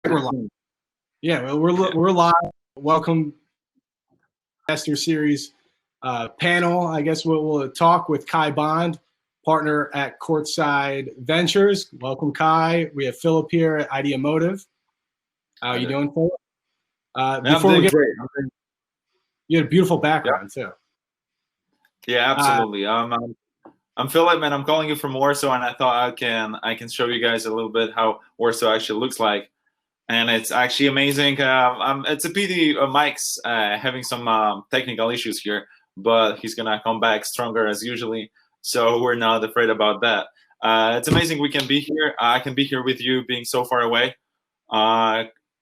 We're live. Yeah, well, we're live. Welcome, Investor Series panel. I guess we'll talk with Kai Bond, partner at Courtside Ventures. Welcome, Kai. We have Philip here at Idea Motive. How are you doing, Philip? Before we get great. You had a beautiful background too. Yeah, absolutely. I'm Philip, and I'm calling you from Warsaw, and I thought I can show you guys a little bit how Warsaw actually looks like. And it's actually amazing. It's a pity Mike's having some technical issues here, but he's gonna come back stronger as usually. So we're not afraid about that. It's amazing we can be here. I can be here with you, being so far away.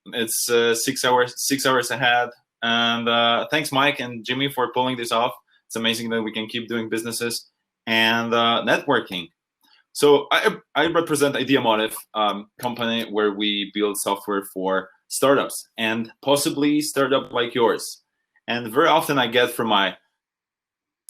It's 6 hours ahead. And thanks, Mike and Jimmy, for pulling this off. It's amazing that we can keep doing businesses and networking. So I represent Idea Motive, company where we build software for startups and possibly startup like yours. And very often I get from my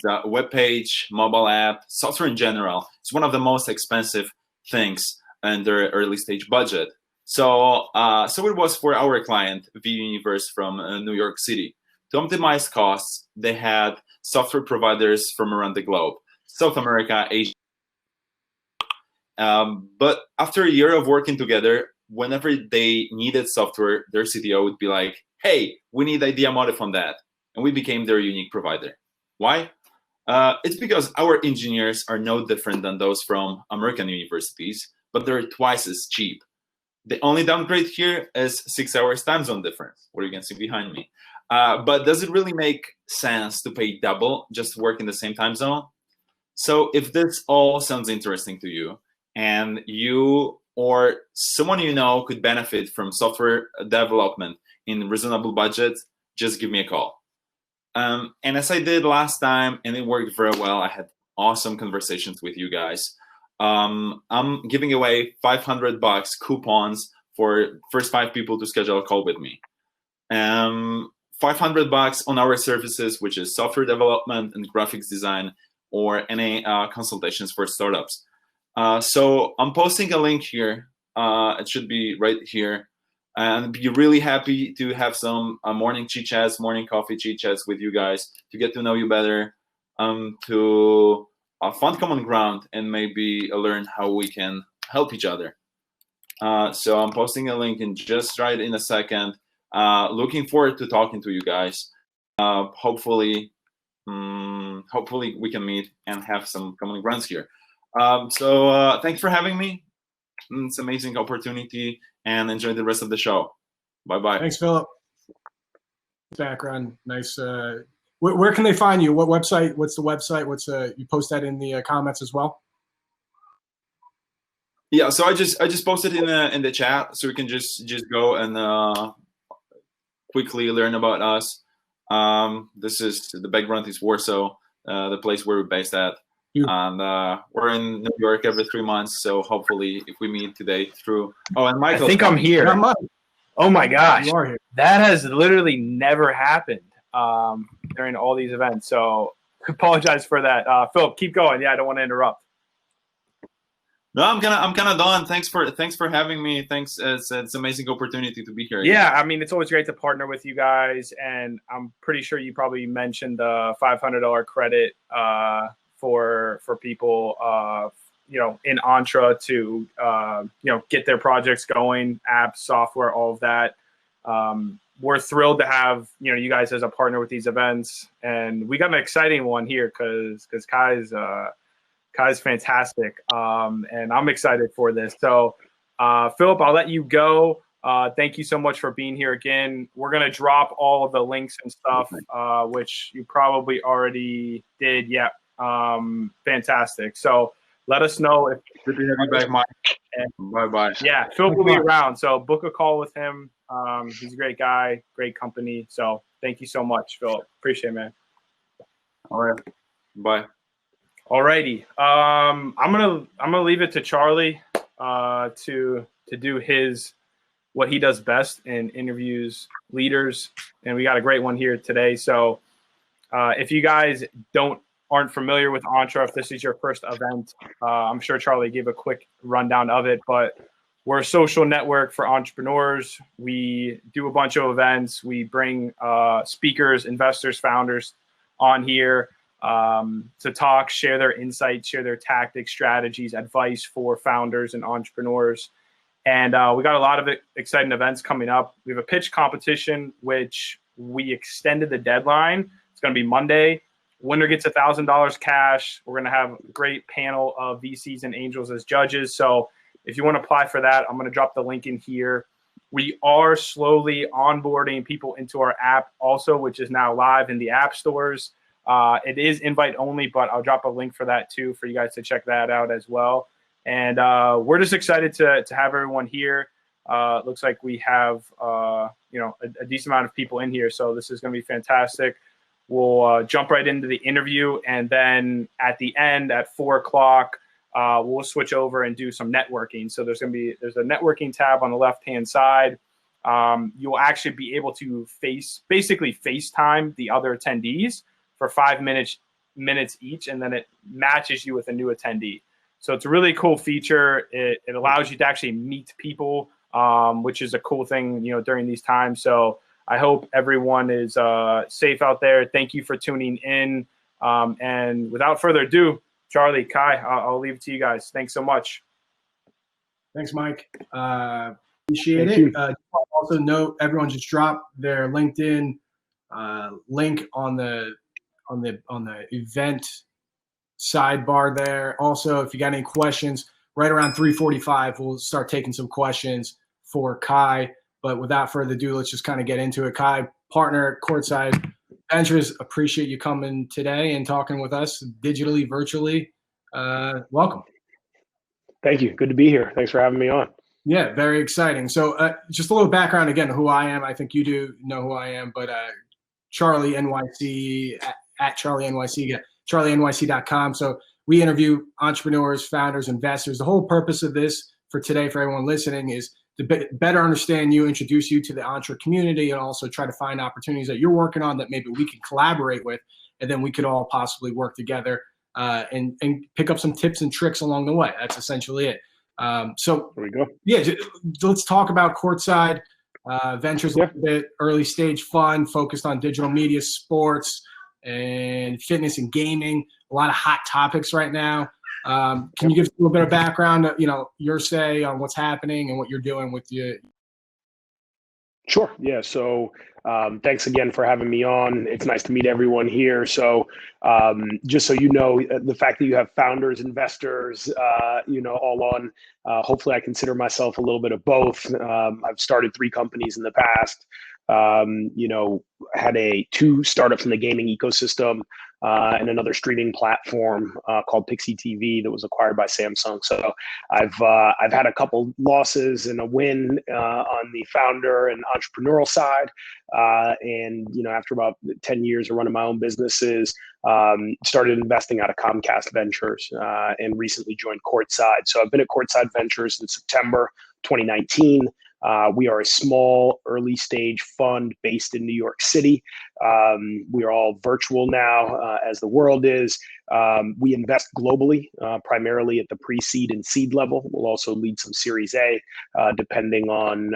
webpage, mobile app, software in general, it's one of the most expensive things in their early stage budget. So it was for our client, V Universe from New York City. To optimize costs, they had software providers from around the globe, South America, Asia. But after a year of working together, whenever they needed software, their CTO would be like, hey, we need Idea Motive on that. And we became their unique provider. Why? It's because our engineers are no different than those from American universities, but they're twice as cheap. The only downgrade here is 6 hours time zone difference, what you can see behind me. But does it really make sense to pay double just to work in the same time zone? So if this all sounds interesting to you, and you or someone you know could benefit from software development in reasonable budget, just give me a call. And as I did last time, and it worked very well, I had awesome conversations with you guys. I'm giving away $500 coupons for first 5 people to schedule a call with me. $500 on our services, which is software development and graphics design, or any consultations for startups. So I'm posting a link here. It should be right here. And be really happy to have some morning chit chats, morning coffee chit chats with you guys to get to know you better, to find common ground and maybe learn how we can help each other. So I'm posting a link in just right in a second. Looking forward to talking to you guys. Hopefully we can meet and have some common grounds here. So thanks for having me. It's an amazing opportunity, and enjoy the rest of the show. Bye-bye. Thanks, Philip. Background, nice. Where can they find you? What website? What's the website? You post that in the comments as well? Yeah, so I just posted in the chat, so you can just go and quickly learn about us. This is the background is Warsaw, the place where we're based at. And we're in New York every 3 months, so hopefully if we meet today through... Oh, and Michael, I think I'm here. Oh my gosh, you are here. That has literally never happened during all these events, so apologize for that. Philip, keep going. Yeah, I don't want to interrupt. No, I'm kind of done. Thanks for having me. Thanks. It's an amazing opportunity to be here. Yeah, I mean, it's always great to partner with you guys, and I'm pretty sure you probably mentioned the $500 credit for people, in Entre to, get their projects going, apps, software, all of that. We're thrilled to have, you guys as a partner with these events. And we got an exciting one here because Kai's fantastic. And I'm excited for this. So, Philip, I'll let you go. Thank you so much for being here again. We're going to drop all of the links and stuff, which you probably already did. Yeah. Fantastic. So let us know if good to have you back, Mike. Bye. Yeah, Phil will be around. So book a call with him. He's a great guy, great company. So thank you so much, Phil. Appreciate it, man. All right. Bye. All righty. I'm gonna leave it to Charlie to do what he does best in interviews leaders, and we got a great one here today. So if you guys aren't familiar with Entre, if this is your first event, I'm sure Charlie gave a quick rundown of it, but we're a social network for entrepreneurs. We do a bunch of events. We bring speakers, investors, founders on here to talk, share their insights, share their tactics, strategies, advice for founders and entrepreneurs. And we got a lot of exciting events coming up. We have a pitch competition, which we extended the deadline. It's going to be Monday. Winner gets $1,000 cash. We're going to have a great panel of VCs and angels as judges. So if you want to apply for that, I'm going to drop the link in here. We are slowly onboarding people into our app also, which is now live in the app stores. It is invite only, but I'll drop a link for that too for you guys to check that out as well. And we're just excited to have everyone here. It looks like we have a decent amount of people in here, so this is going to be fantastic. We'll jump right into the interview, and then at the end at 4 o'clock, we'll switch over and do some networking. So there's a networking tab on the left-hand side. You'll actually be able to basically FaceTime the other attendees for 5 minutes each, and then it matches you with a new attendee. So it's a really cool feature. It allows you to actually meet people, which is a cool thing, during these times. So I hope everyone is safe out there. Thank you for tuning in. And without further ado, Charlie, Kai, I'll leave it to you guys. Thanks so much. Thanks, Mike. Appreciate it. Also note, everyone just drop their LinkedIn link on the event sidebar there. Also, if you got any questions, right around 3:45, we'll start taking some questions for Kai. But without further ado, let's just kind of get into it. Kai, partner at Courtside Ventures, appreciate you coming today and talking with us digitally, virtually. Welcome. Thank you. Good to be here. Thanks for having me on. Yeah, very exciting. So just a little background again, who I am. I think you do know who I am, but Charlie NYC at Charlie NYC, charlienyc.com. So we interview entrepreneurs, founders, investors. The whole purpose of this for today, for everyone listening, is to better understand you, introduce you to the Entre community, and also try to find opportunities that you're working on that maybe we can collaborate with, and then we could all possibly work together and pick up some tips and tricks along the way. That's essentially it. So there we go. Yeah, let's talk about Courtside Ventures a little bit. Early stage fund focused on digital media, sports, and fitness and gaming. A lot of hot topics right now. Can you give us a little bit of background, your say on what's happening and what you're doing with you? Sure. Yeah. So thanks again for having me on. It's nice to meet everyone here. So just so you know, the fact that you have founders, investors, all on, hopefully I consider myself a little bit of both. I've started 3 companies in the past. Had 2 startups in the gaming ecosystem and another streaming platform called Pixietv that was acquired by Samsung. So I've had a couple losses and a win on the founder and entrepreneurial side. And after about 10 years of running my own businesses, started investing out of Comcast Ventures and recently joined Courtside. So I've been at Courtside Ventures since September 2019. We are a small early stage fund based in New York City. We are all virtual now, as the world is. We invest globally, primarily at the pre-seed and seed level. We'll also lead some Series A, depending on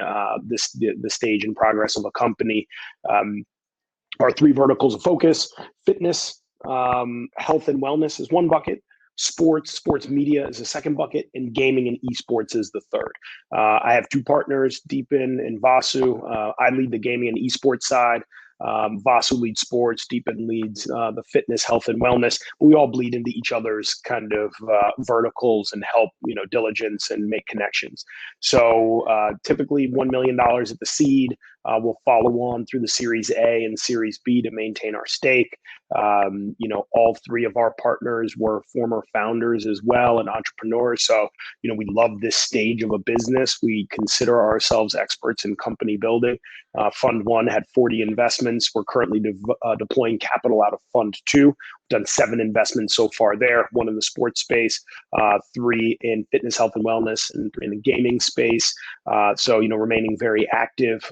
the stage and progress of a company. Our 3 verticals of focus: fitness, health and wellness is one bucket. Sports media is the second bucket, and gaming and esports is the third. I have 2 partners, Deepan and Vasu. I lead the gaming and esports side. Vasu leads sports, Deepan leads the fitness, health, and wellness. We all bleed into each other's kind of verticals and help, diligence and make connections. So typically $1 million at the seed. We'll follow on through the Series A and Series B to maintain our stake. All 3 of our partners were former founders as well and entrepreneurs. So, we love this stage of a business. We consider ourselves experts in company building. Fund 1 had 40 investments. We're currently deploying capital out of Fund 2. We've done 7 investments so far there, 1 in the sports space, 3 in fitness, health, and wellness, and 3 in the gaming space. So, remaining very active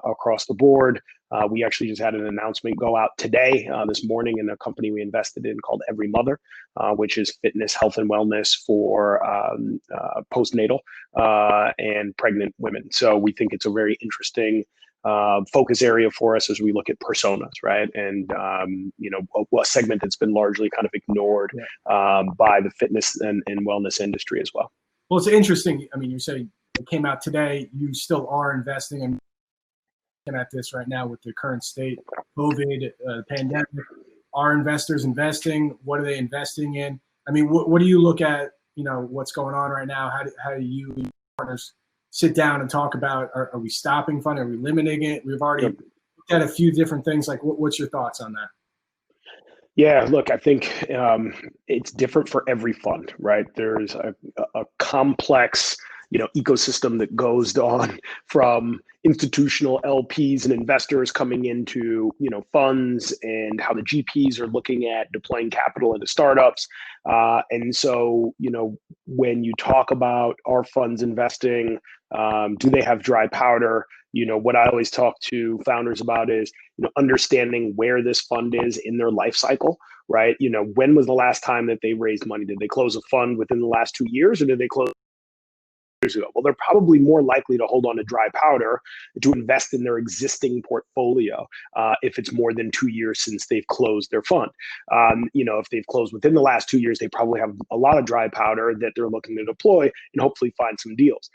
across the board. We actually just had an announcement go out today, this morning, in a company we invested in called Every Mother, which is fitness, health, and wellness for postnatal and pregnant women. So we think it's a very interesting focus area for us as we look at personas, right? And, a segment that's been largely kind of ignored by the fitness and wellness industry as well. Well, it's interesting. I mean, you said it came out today. You still are investing in at this right now with the current state, COVID, pandemic. Are investors investing? What are they investing in? I mean, what do you look at, what's going on right now? How do you and your partners sit down and talk about, are we stopping funding? Are we limiting it? We've already looked at a few different things. Like, what's your thoughts on that? Yeah, look, I think it's different for every fund, right? There's a complex ecosystem that goes on from institutional LPs and investors coming into funds, and how the GPs are looking at deploying capital into startups. And so when you talk about our funds investing, do they have dry powder? What I always talk to founders about is understanding where this fund is in their life cycle, right? When was the last time that they raised money? Did they close a fund within the last 2 years, or did they close years ago? Well, they're probably more likely to hold on to dry powder to invest in their existing portfolio if it's more than 2 years since they've closed their fund. If they've closed within the last 2 years, they probably have a lot of dry powder that they're looking to deploy and hopefully find some deals.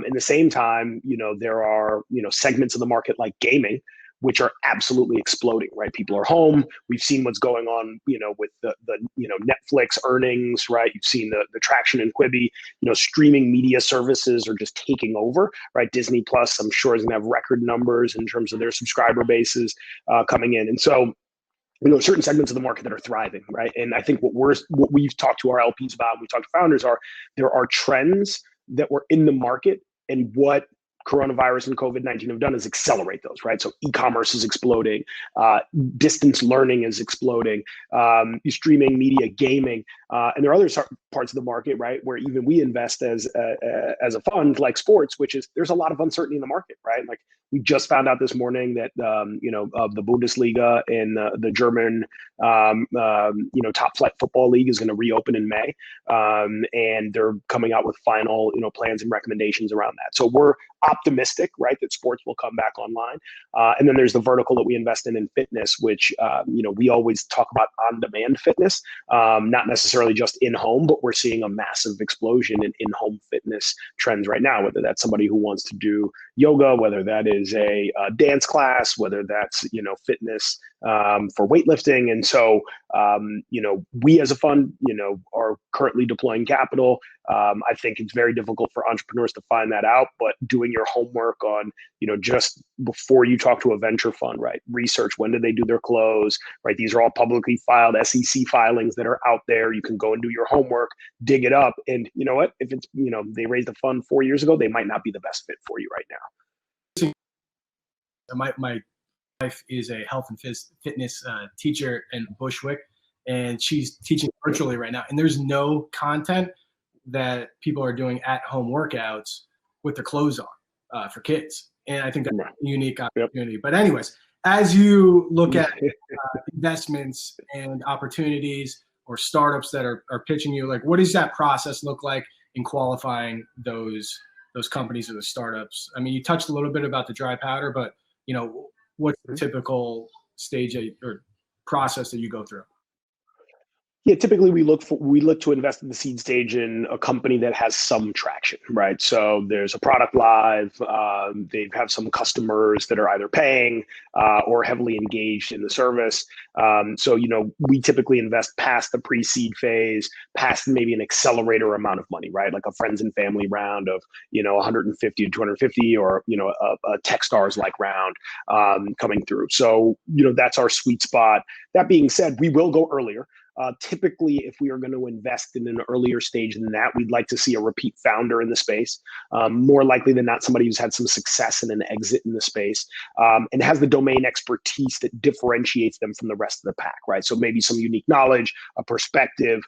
In the same time, there are segments of the market like gaming, which are absolutely exploding, right? People are home. We've seen what's going on, with the Netflix earnings, right? You've seen the traction in Quibi. Streaming media services are just taking over, right? Disney Plus, I'm sure, is going to have record numbers in terms of their subscriber bases coming in, and so certain segments of the market that are thriving, right? And I think what we've talked to our LPs about, we talked to founders, there are trends that were in the market, and what coronavirus and COVID-19 have done is accelerate those, right? So e-commerce is exploding, distance learning is exploding, streaming media, gaming, and there are other parts of the market, right, where even we invest as a fund, like sports, which is, there's a lot of uncertainty in the market, right? Like, we just found out this morning that the Bundesliga and the German top flight football league is going to reopen in May, and they're coming out with final plans and recommendations around that. So we're optimistic, right, that sports will come back online. And then there's the vertical that we invest in fitness, which we always talk about on-demand fitness, not necessarily just in-home, but we're seeing a massive explosion in in-home fitness trends right now, whether that's somebody who wants to do yoga, whether that is a dance class, whether that's fitness for weightlifting. And so we as a fund are currently deploying capital. I think it's very difficult for entrepreneurs to find that out, but doing your homework on just before you talk to a venture fund, right? Research, when did they do their close, right? These are all publicly filed SEC filings that are out there. You can go and do your homework, dig it up, and you know what? If it's they raised a fund 4 years ago, they might not be the best fit for you right now. My wife is a health and fitness teacher in Bushwick, and she's teaching virtually right now. And there's no content that people are doing at-home workouts with the clothes on for kids. And I think that's a unique opportunity. Yep. But anyways, as you look at investments and opportunities or startups that are pitching you, like, what does that process look like in qualifying those companies or the startups? I mean, you touched a little bit about the dry powder, but what's the typical stage or process that you go through? Yeah, typically we look to invest in the seed stage in a company that has some traction, right? So there's a product live, they have some customers that are either paying or heavily engaged in the service. So we typically invest past the pre-seed phase, past maybe an accelerator amount of money, right? Like a friends and family round of 150 to 250, or a Techstars like round coming through. So that's our sweet spot. That being said, we will go earlier. Typically, if we are going to invest in an earlier stage than that, we'd like to see a repeat founder in the space. More likely than not, somebody who's had some success in an exit in the space and has the domain expertise that differentiates them from the rest of the pack, right? So maybe some unique knowledge, a perspective.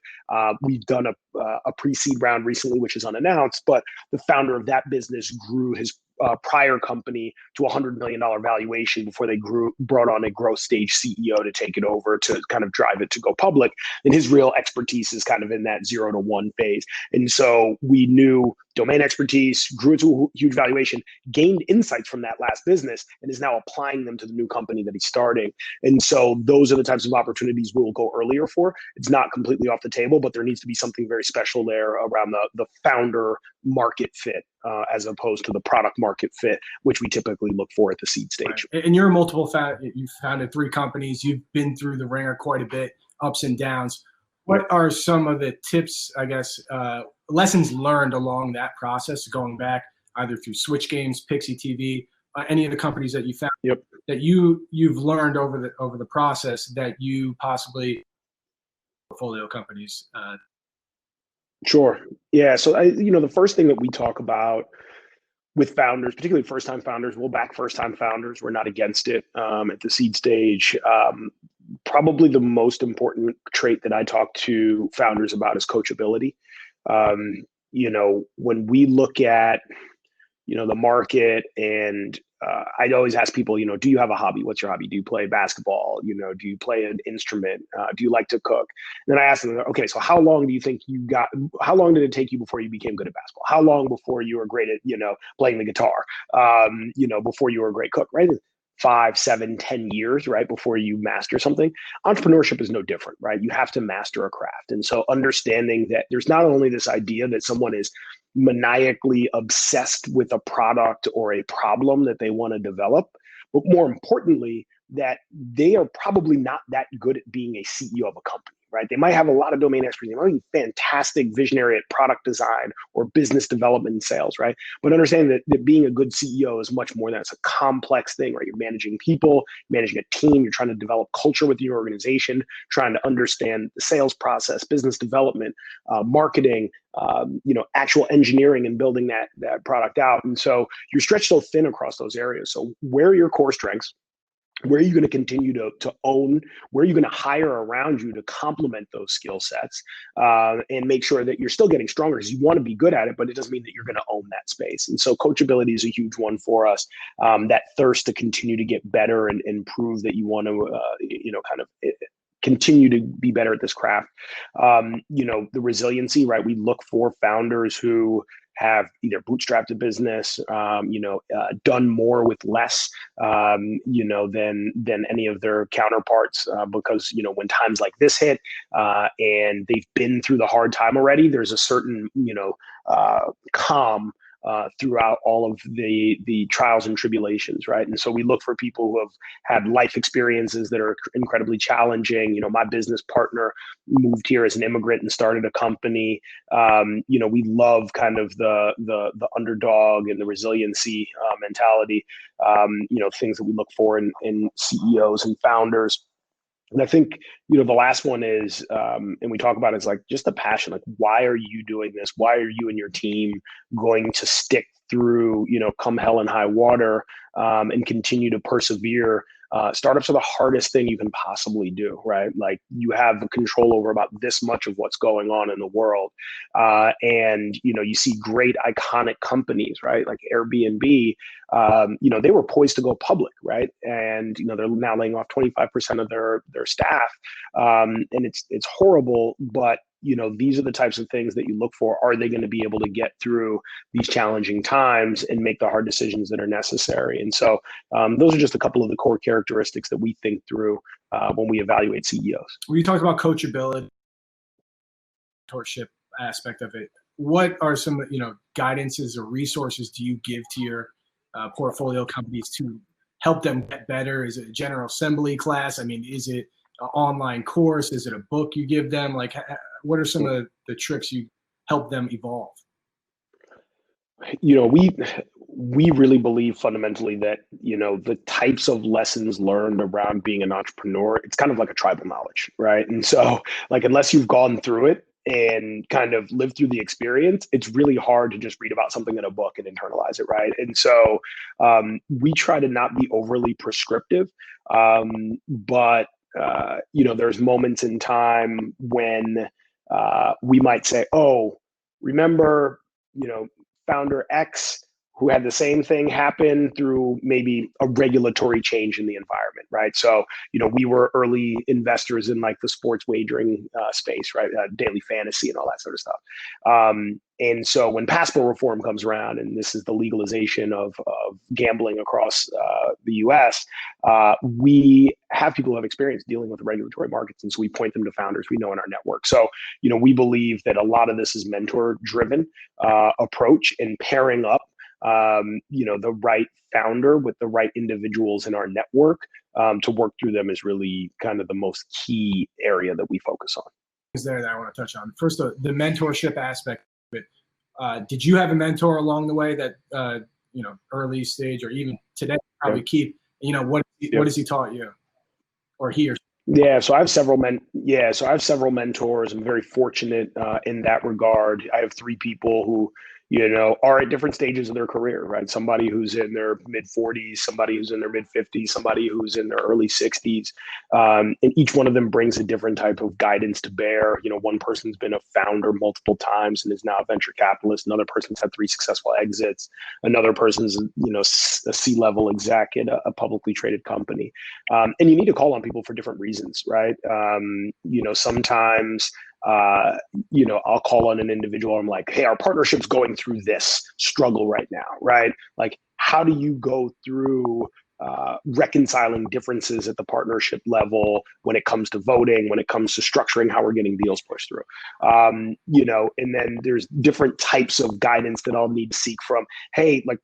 We've done a pre-seed round recently, which is unannounced, but the founder of that business grew his prior company to $100 million valuation before they brought on a growth stage CEO to take it over to kind of drive it to go public. And his real expertise is kind of in that 0 to 1 phase. And so we knew domain expertise, grew it to a huge valuation, gained insights from that last business, and is now applying them to the new company that he's starting. And so those are the types of opportunities we'll go earlier for. It's not completely off the table, but there needs to be something very special there around the founder market fit as opposed to the product market fit, which we typically look for at the seed stage. Right. And you're you've founded 3 companies. You've been through the ringer quite a bit, ups and downs. What are some of the tips, I guess, lessons learned along that process, going back either through SwitchGames, Pixietv, any of the companies that you found that you've learned over the process that you possibly portfolio companies? Sure. Yeah. So the first thing that we talk about with founders, particularly first-time founders, we'll back first-time founders. We're not against it at the seed stage. Probably the most important trait that I talk to founders about is coachability. When we look at, the market, and I'd always ask people, do you have a hobby? What's your hobby? Do you play basketball? Do you play an instrument? Do you like to cook? And then I ask them, okay, so how long do you think how long did it take you before you became good at basketball? How long before you were great at, playing the guitar? Before you were a great cook, right? 5, 7, 10 years, right, before you master something. Entrepreneurship is no different, right? You have to master a craft. And so understanding that there's not only this idea that someone is maniacally obsessed with a product or a problem that they want to develop, but more importantly, that they are probably not that good at being a CEO of a company, right? They might have a lot of domain expertise. They might be fantastic visionary at product design or business development and sales, right? But understanding that being a good CEO is much more than it's a complex thing, right? You're managing people, managing a team, you're trying to develop culture within your organization, trying to understand the sales process, business development, marketing, actual engineering and building that product out. And so you're stretched so thin across those areas. So where are your core strengths? Where are you going to continue to own? Where are you going to hire around you to complement those skill sets and make sure that you're still getting stronger, because you want to be good at it, but it doesn't mean that you're going to own that space. And so coachability is a huge one for us. That thirst to continue to get better and prove that you want to, continue to be better at this craft. The resiliency, right? We look for founders who have either bootstrapped a business, done more with less, than any of their counterparts, because, when times like this hit and they've been through the hard time already, there's a certain, calm throughout all of the trials and tribulations, right? And so we look for people who have had life experiences that are incredibly challenging. My business partner moved here as an immigrant and started a company. We love kind of the underdog and the resiliency mentality, things that we look for in CEOs and founders. And I think, the last one is, and we talk about it, is like just the passion. Like, why are you doing this? Why are you and your team going to stick through, come hell and high water, and continue to persevere? Startups are the hardest thing you can possibly do, right? Like, you have control over about this much of what's going on in the world. And, you see great iconic companies, right? Like Airbnb, they were poised to go public, right? And, they're now laying off 25% of their staff. And it's horrible, but these are the types of things that you look for. Are they going to be able to get through these challenging times and make the hard decisions that are necessary? And so those are just a couple of the core characteristics that we think through when we evaluate CEOs. When you talk about coachability, mentorship aspect of it, what are some, guidances or resources do you give to your portfolio companies to help them get better? Is it a general assembly class? I mean, is it an online course? Is it a book you give them? Like, what are some of the tricks you help them evolve? We really believe fundamentally that, the types of lessons learned around being an entrepreneur, it's kind of like a tribal knowledge, right? And so, like, unless you've gone through it and kind of lived through the experience, it's really hard to just read about something in a book and internalize it, right? And so we try to not be overly prescriptive, but there's moments in time when we might say, oh, remember, founder X who had the same thing happen through maybe a regulatory change in the environment, right? So, we were early investors in like the sports wagering space, right? Daily fantasy and all that sort of stuff. And so when passport reform comes around, and this is the legalization of gambling across the US, we have people who have experience dealing with the regulatory markets. And so we point them to founders we know in our network. So, we believe that a lot of this is mentor-driven approach, and pairing up the right founder with the right individuals in our network to work through them is really kind of the most key area that we focus on. Is there that I want to touch on? First, the mentorship aspect of it. Did you have a mentor along the way that, early stage or even today probably keep, what has he taught you, or he or she? Yeah, so I have several mentors. I'm very fortunate in that regard. I have 3 people who, are at different stages of their career, right? Somebody who's in their mid 40s, somebody who's in their mid 50s, somebody who's in their early 60s. And each one of them brings a different type of guidance to bear. One person's been a founder multiple times and is now a venture capitalist. Another person's had 3 successful exits. Another person's, a C-level exec at a publicly traded company. And you need to call on people for different reasons, right? Sometimes I'll call on an individual. I'm like, hey, our partnership's going through this struggle right now, right? Like, how do you go through reconciling differences at the partnership level when it comes to voting, when it comes to structuring how we're getting deals pushed through? And then there's different types of guidance that I'll need to seek from, hey, like,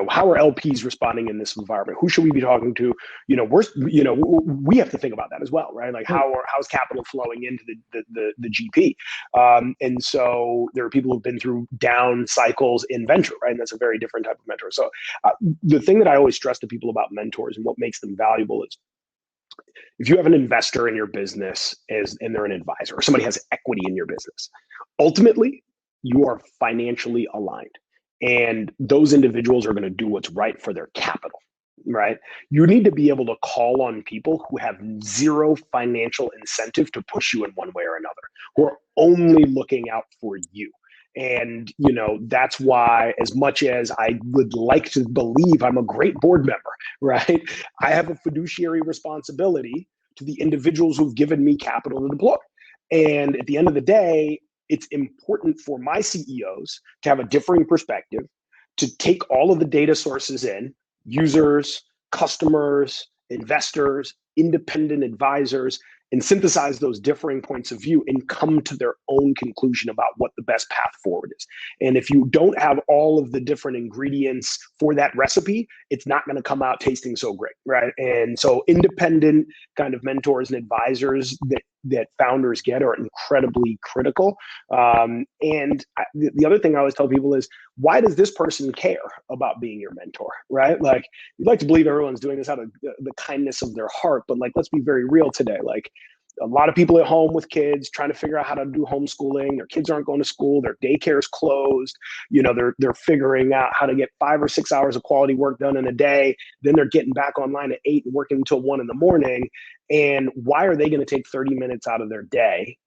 how are LPs responding in this environment? Who should we be talking to? We have to think about that as well, right? Like, how's capital flowing into the GP? And so there are people who've been through down cycles in venture, right? And that's a very different type of mentor. So the thing that I always stress to people about mentors and what makes them valuable is, if you have an investor in your business and they're an advisor, or somebody has equity in your business, ultimately, you are financially aligned, and those individuals are going to do what's right for their capital, right? You need to be able to call on people who have zero financial incentive to push you in one way or another, who are only looking out for you. And, that's why, as much as I would like to believe I'm a great board member, right? I have a fiduciary responsibility to the individuals who've given me capital to deploy. And at the end of the day, it's important for my CEOs to have a differing perspective, to take all of the data sources in, users, customers, investors, independent advisors, and synthesize those differing points of view and come to their own conclusion about what the best path forward is. And if you don't have all of the different ingredients for that recipe, it's not going to come out tasting so great, right? And so independent kind of mentors and advisors that founders get are incredibly critical. And the other thing I always tell people is, why does this person care about being your mentor, right? Like, you'd like to believe everyone's doing this out of the kindness of their heart, but like, let's be very real today. Like, a lot of people at home with kids trying to figure out how to do homeschooling. Their kids aren't going to school. Their daycare is closed. They're figuring out how to get 5 or 6 hours of quality work done in a day. Then they're getting back online at 8 and working until 1 a.m. And why are they going to take 30 minutes out of their day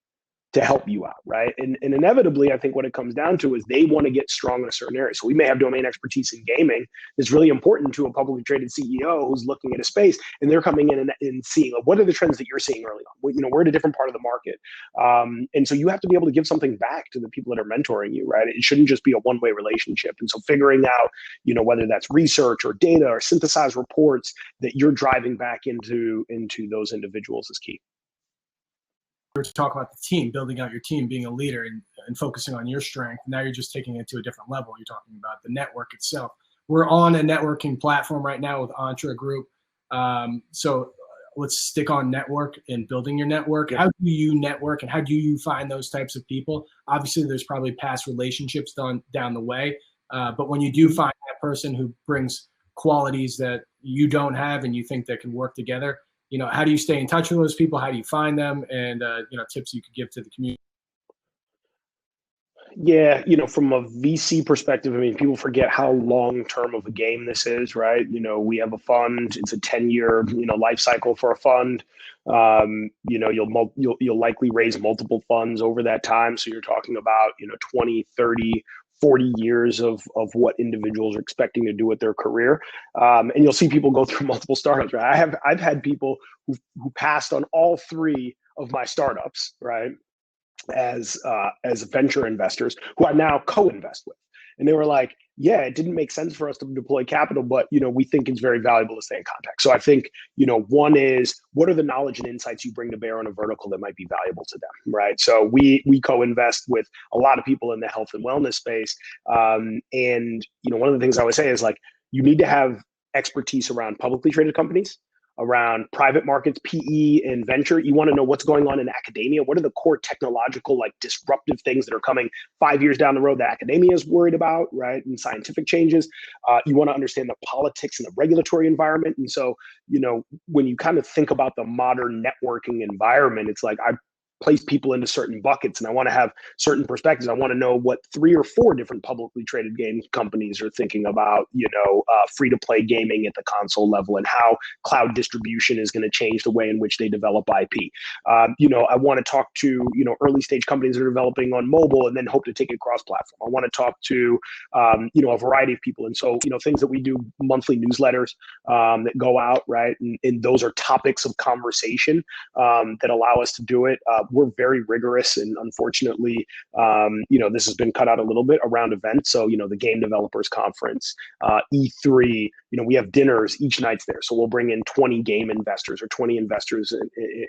to help you out, right? And inevitably, I think what it comes down to is they want to get strong in a certain area. So we may have domain expertise in gaming that's really important to a publicly traded CEO who's looking at a space, and they're coming in and seeing, like, what are the trends that you're seeing early on? We're at a different part of the market. And so you have to be able to give something back to the people that are mentoring you, right? It shouldn't just be a one-way relationship. And so figuring out, whether that's research or data or synthesized reports that you're driving back into those individuals is key. We're talking about the team, building out your team, being a leader, and focusing on your strength. Now you're just taking it to a different level. You're talking about the network itself. We're on a networking platform right now with Entre Group. So let's stick on network and building your network. How do you network, and how do you find those types of people? Obviously, there's probably past relationships down the way. But when you do find that person who brings qualities that you don't have and you think that can work together, how do you stay in touch with those people? How do you find them? And, tips you could give to the community. Yeah, from a VC perspective, I mean, people forget how long-term of a game this is, right? We have a fund. It's a 10-year, life cycle for a fund. You'll likely raise multiple funds over that time. So you're talking about, 20, 30, 40 years of what individuals are expecting to do with their career. And you'll see people go through multiple startups, right? I've had people who passed on all three of my startups, right? As venture investors who I now co-invest with. And they were like, yeah, it didn't make sense for us to deploy capital, but, we think it's very valuable to stay in contact. So I think, one is, what are the knowledge and insights you bring to bear on a vertical that might be valuable to them, right? So we co-invest with a lot of people in the health and wellness space. And, one of the things I would say is, like, you need to have expertise around publicly traded companies, around private markets, PE and venture. You want to know what's going on in academia. What are the core technological, like, disruptive things that are coming 5 years down the road that academia is worried about, right? And scientific changes. You want to understand the politics and the regulatory environment. And so, when you kind of think about the modern networking environment, it's like, I place people into certain buckets and I want to have certain perspectives. I want to know what 3 or 4 different publicly traded game companies are thinking about, free-to-play gaming at the console level and how cloud distribution is going to change the way in which they develop IP. I want to talk to, early stage companies that are developing on mobile and then hope to take it cross-platform. I want to talk to, a variety of people. And so, things that we do, monthly newsletters that go out, right? And those are topics of conversation that allow us to do it. We're very rigorous, and unfortunately, this has been cut out a little bit around events. So, the Game Developers Conference, E3, we have dinners each night's there. So we'll bring in 20 game investors or 20 investors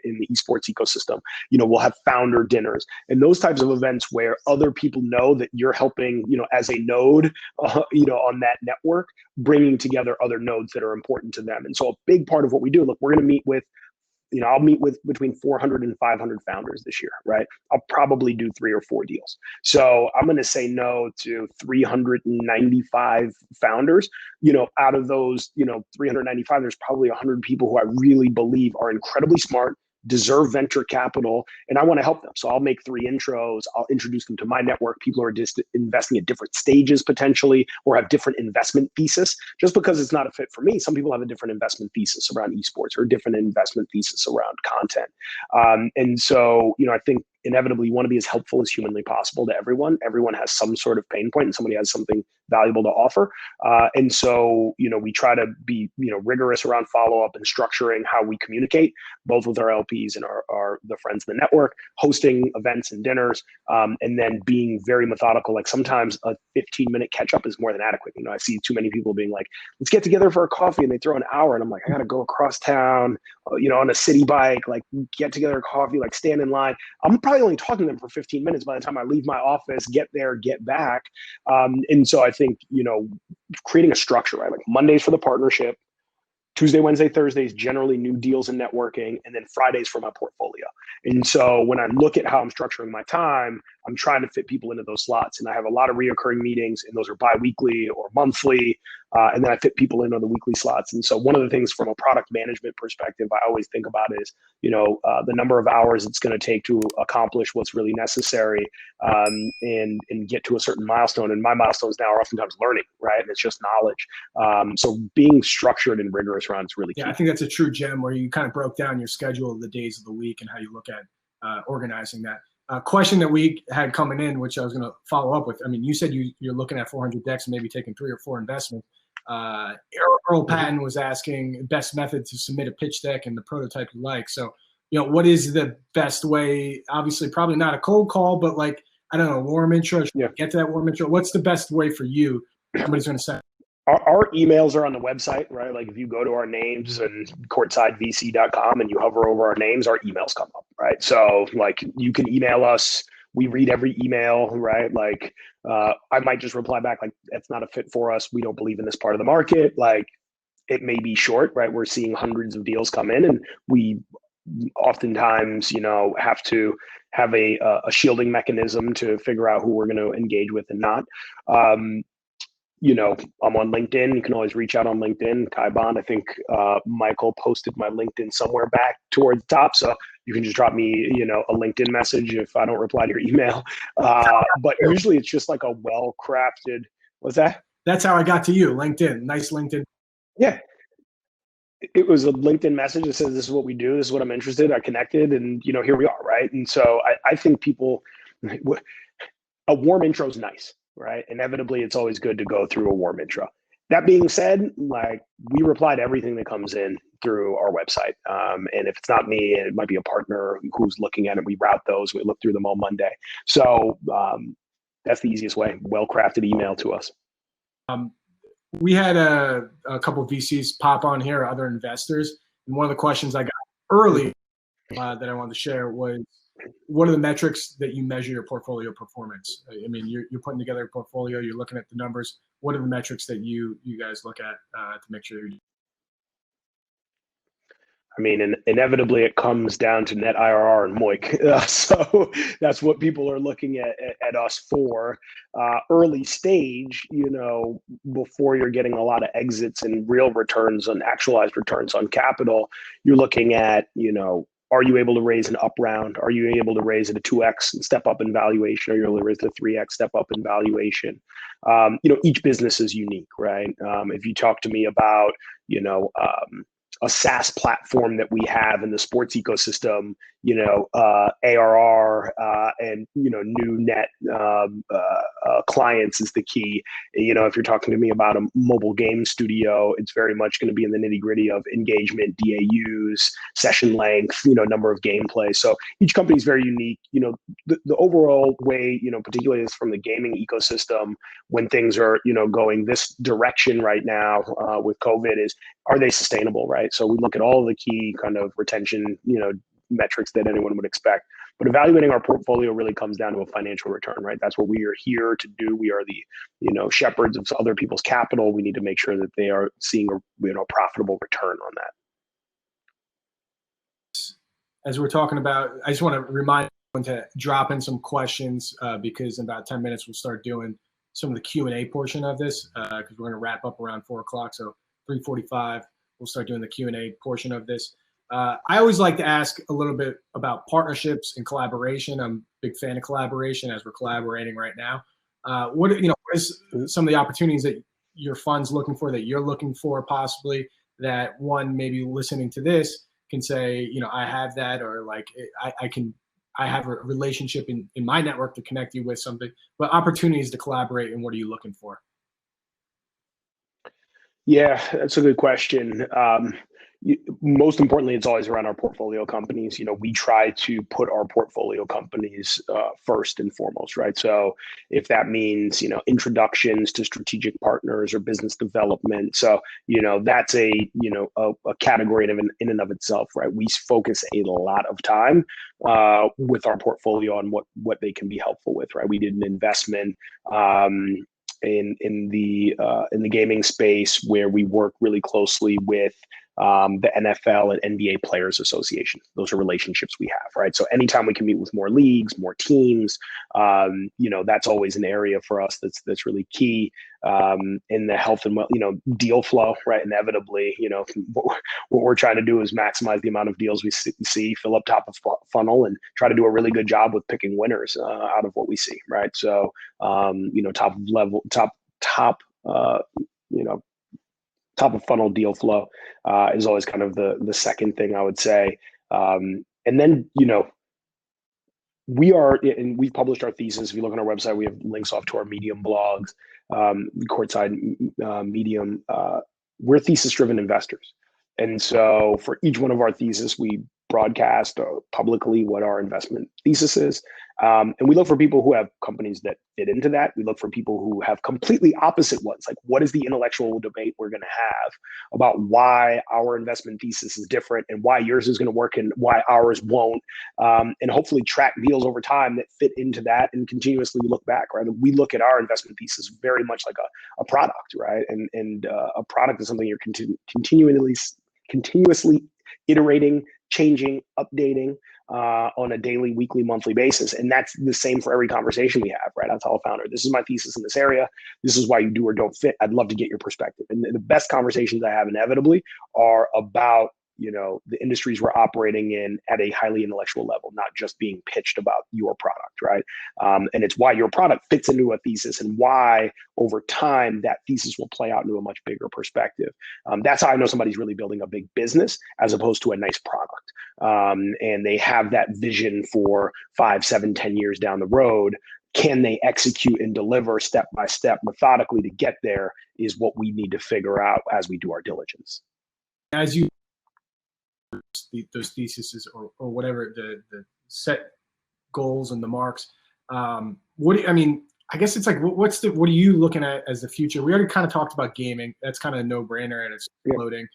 in the esports ecosystem. We'll have founder dinners and those types of events where other people know that you're helping, as a node, on that network, bringing together other nodes that are important to them. And so a big part of what we do, look, we're going to meet with, I'll meet with between 400 and 500 founders this year, right? I'll probably do 3 or 4 deals. So I'm going to say no to 395 founders. Out of those, 395, there's probably 100 people who I really believe are incredibly smart, deserve venture capital, and I want to help them. So I'll make 3 intros. I'll introduce them to my network. People are just investing at different stages potentially, or have different investment thesis. Just because it's not a fit for me, some people have a different investment thesis around esports or a different investment thesis around content. And so, I think inevitably you want to be as helpful as humanly possible to everyone. Everyone has some sort of pain point and somebody has something valuable to offer. And so, we try to be, rigorous around follow-up and structuring how we communicate, both with our LPs and the friends in the network, hosting events and dinners, and then being very methodical. Like, sometimes a 15-minute catch-up is more than adequate. I see too many people being like, let's get together for a coffee, and they throw an hour, and I'm like, I got to go across town, on a city bike, like, get together a coffee, like, stand in line. I'm probably only talking to them for 15 minutes by the time I leave my office, get there, get back. And so I think, creating a structure, right? Like, Mondays for the partnership, Tuesday, Wednesday, Thursdays, generally new deals and networking, and then Fridays for my portfolio. And so when I look at how I'm structuring my time, I'm trying to fit people into those slots. And I have a lot of reoccurring meetings, and those are bi-weekly or monthly. And then I fit people in on the weekly slots. And so one of the things from a product management perspective, I always think about is, the number of hours it's going to take to accomplish what's really necessary, and get to a certain milestone. And my milestones now are oftentimes learning, right? And it's just knowledge. So being structured and rigorous around it's really key. Yeah, I think that's a true gem where you kind of broke down your schedule of the days of the week and how you look at organizing that. Question that we had coming in, which I was going to follow up with. I mean, you said you're looking at 400 decks and maybe taking 3 or 4 investments. Earl Patton was asking best method to submit a pitch deck and the prototype you like. So, what is the best way? Obviously, probably not a cold call, but like, I don't know, warm intro. Should we get to that warm intro? What's the best way for you? Somebody's going to say. Our emails are on the website, right? Like, if you go to our names and courtsidevc.com and you hover over our names, our emails come up, right? So, like, you can email us. We read every email, right? Like, I might just reply back like, that's not a fit for us. We don't believe in this part of the market. Like, it may be short, right? We're seeing hundreds of deals come in, and we oftentimes, have to have a shielding mechanism to figure out who we're going to engage with and not. I'm on LinkedIn. You can always reach out on LinkedIn. Kai Bond. I think Michael posted my LinkedIn somewhere back towards the top. So you can just drop me, a LinkedIn message if I don't reply to your email. But usually it's just like a well-crafted, what's that? That's how I got to you, LinkedIn. Nice LinkedIn. Yeah. It was a LinkedIn message that says, this is what we do. This is what I'm interested. I connected, and, here we are, right? And so I think people, a warm intro is nice, right? Inevitably, it's always good to go through a warm intro. That being said, like, we reply to everything that comes in through our website. And if it's not me, it might be a partner who's looking at it. We route those. We look through them all Monday. So that's the easiest way. Well-crafted email to us. We had a couple of VCs pop on here, other investors. And one of the questions I got early that I wanted to share was, what are the metrics that you measure your portfolio performance? I mean, you're putting together a portfolio, you're looking at the numbers. What are the metrics that you guys look at to make sure you're... I mean, inevitably it comes down to net IRR and MOIC. So that's what people are looking at us for. Early stage, before you're getting a lot of exits and real returns on actualized returns on capital, you're looking at, are you able to raise an up round? Are you able to raise it a 2x and step up in valuation? Are you able to raise it a 3x step up in valuation? Each business is unique, right? If you talk to me about, a SaaS platform that we have in the sports ecosystem, ARR and new net clients is the key. If you're talking to me about a mobile game studio, it's very much going to be in the nitty gritty of engagement, DAUs, session length, number of gameplay. So each company is very unique. The overall way, particularly is from the gaming ecosystem, when things are going this direction right now with COVID, is, are they sustainable, right? So we look at all the key kind of retention, metrics that anyone would expect. But evaluating our portfolio really comes down to a financial return, right? That's what we are here to do. We are the, shepherds of other people's capital. We need to make sure that they are seeing a profitable return on that. As we're talking about, I just want to remind everyone to drop in some questions because in about 10 minutes we'll start doing some of the Q&A portion of this because we're going to wrap up around 4 o'clock. So 3:45, we'll start doing the Q&A portion of this. I always like to ask a little bit about partnerships and collaboration. I'm a big fan of collaboration as we're collaborating right now. What is some of the opportunities that your fund's looking for, that you're looking for possibly, that one maybe listening to this can say, I have that, or like I have a relationship in my network to connect you with something, but opportunities to collaborate, and what are you looking for? Yeah, that's a good question. Most importantly, it's always around our portfolio companies. We try to put our portfolio companies first and foremost, right? So if that means, introductions to strategic partners or business development, so, that's a category in and of itself, right? We focus a lot of time with our portfolio on what they can be helpful with, right? We did an investment in the gaming space where we work really closely with the NFL and NBA Players Association. Those are relationships we have, right? So anytime we can meet with more leagues, more teams, that's always an area for us that's really key in the health and deal flow, right? Inevitably, what we're trying to do is maximize the amount of deals we see, fill up top of funnel, and try to do a really good job with picking winners out of what we see, right? So top of funnel deal flow is always kind of the second thing I would say. And then, we've published our thesis. If you look on our website, we have links off to our Medium blogs, Courtside Medium. We're thesis-driven investors. And so for each one of our thesis, we broadcast publicly what our investment thesis is. And we look for people who have companies that fit into that. We look for people who have completely opposite ones. Like, what is the intellectual debate we're going to have about why our investment thesis is different and why yours is going to work and why ours won't? And hopefully track deals over time that fit into that and continuously look back, right? We look at our investment thesis very much like a product, right? And a product is something you're continuously iterating, changing, updating on a daily, weekly, monthly basis. And that's the same for every conversation we have, right? I'll tell a founder, this is my thesis in this area. This is why you do or don't fit. I'd love to get your perspective. And the best conversations I have inevitably are about the industries we're operating in at a highly intellectual level, not just being pitched about your product, right? And it's why your product fits into a thesis and why over time that thesis will play out into a much bigger perspective. That's how I know somebody's really building a big business as opposed to a nice product. And they have that vision for 5, 7, 10 years down the road can they execute and deliver step by step methodically to get there is what we need to figure out as we do our diligence. As you those theses or whatever the set goals and the marks, what do you, I mean, I guess it's like, what are you looking at as the future? We already kind of talked about gaming. That's kind of a no-brainer and it's exploding.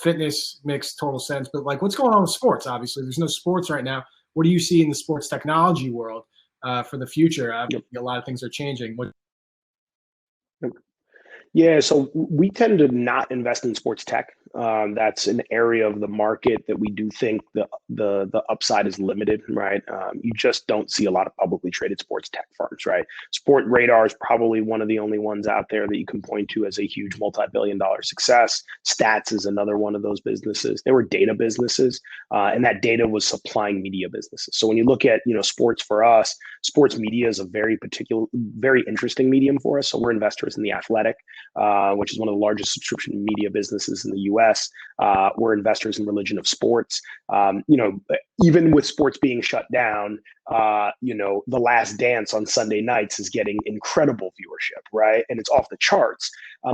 Fitness makes total sense, but like, what's going on with sports? Obviously, there's no sports right now. What do you see in the sports technology world for the future? A lot of things are changing. Yeah, so we tend to not invest in sports tech. That's an area of the market that we do think the upside is limited, right? You just don't see a lot of publicly traded sports tech firms, right? Sport Radar is probably one of the only ones out there that you can point to as a huge multi-billion-dollar success. Stats is another one of those businesses. They were data businesses, and that data was supplying media businesses. So when you look at sports for us, sports media is a very interesting medium for us. So we're investors in The Athletic, which is one of the largest subscription media businesses in the US. We're investors in Religion of Sports. Even with sports being shut down, The Last Dance on Sunday nights is getting incredible viewership, right? And it's off the charts.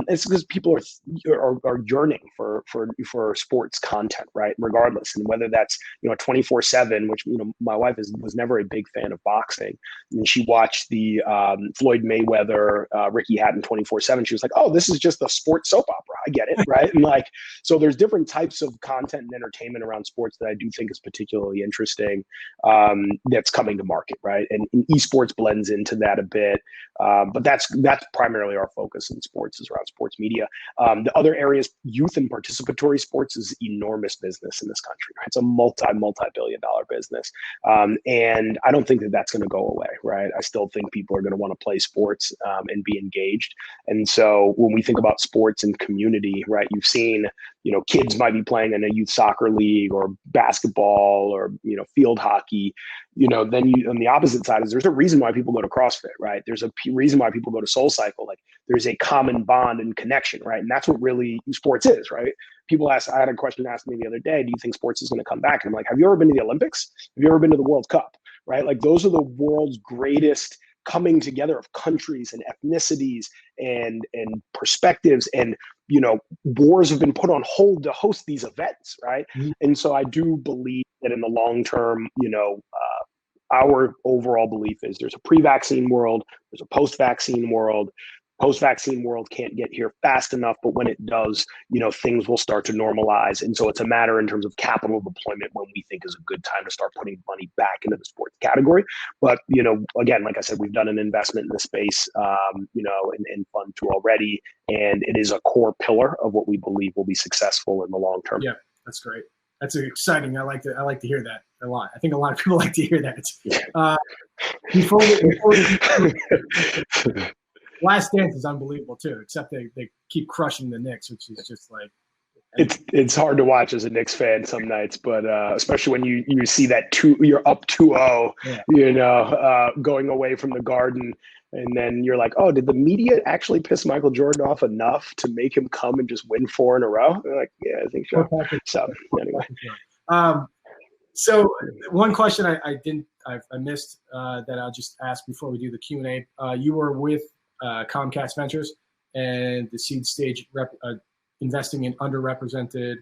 It's because people are yearning for sports content, right? Regardless, and whether that's 24/7, which my wife was never a big fan of boxing, and she watched the Floyd Mayweather Ricky Hatton 24/7. She was like, "Oh, this is just a sports soap opera. I get it, right?" And so there's different types of content and entertainment around sports that I do think is particularly interesting. That's coming to market, right? And esports blends into that a bit, but that's primarily our focus in sports is around sports media. The other areas, youth and participatory sports is enormous business in this country. Right? It's a multi-billion-dollar business, and I don't think that that's going to go away, right? I still think people are going to want to play sports and be engaged. And so when we think about sports and community, right, you've seen, kids might be playing in a youth soccer league or basketball or, field hockey, then on the opposite side is there's a reason why people go to CrossFit, right? There's a reason why people go to SoulCycle. Like there's a common bond and connection, right? And that's what really sports is, right? People ask, I had a question asked me the other day, do you think sports is going to come back? And I'm like, have you ever been to the Olympics? Have you ever been to the World Cup, right? Like those are the world's greatest coming together of countries and ethnicities and perspectives, and wars have been put on hold to host these events, right? Mm-hmm. And so I do believe that in the long term, our overall belief is there's a pre-vaccine world, there's a post-vaccine world. Post-vaccine world can't get here fast enough, but when it does, things will start to normalize. And so it's a matter in terms of capital deployment when we think is a good time to start putting money back into the sports category. But, again, like I said, we've done an investment in the space, in Fund 2 already, and it is a core pillar of what we believe will be successful in the long term. Yeah, that's great. That's exciting. I like to hear that a lot. I think a lot of people like to hear that. Before Last Dance is unbelievable too, except they keep crushing the Knicks, which is just like it's hard to watch as a Knicks fan some nights, but especially when you see that you're up 2-0, going away from the Garden, and then you're like, oh, did the media actually piss Michael Jordan off enough to make him come and just win 4 in a row? They're like, yeah, I think so. So anyway. So one question I missed that I'll just ask before we do the Q&A. You were with Comcast Ventures and the seed stage investing in underrepresented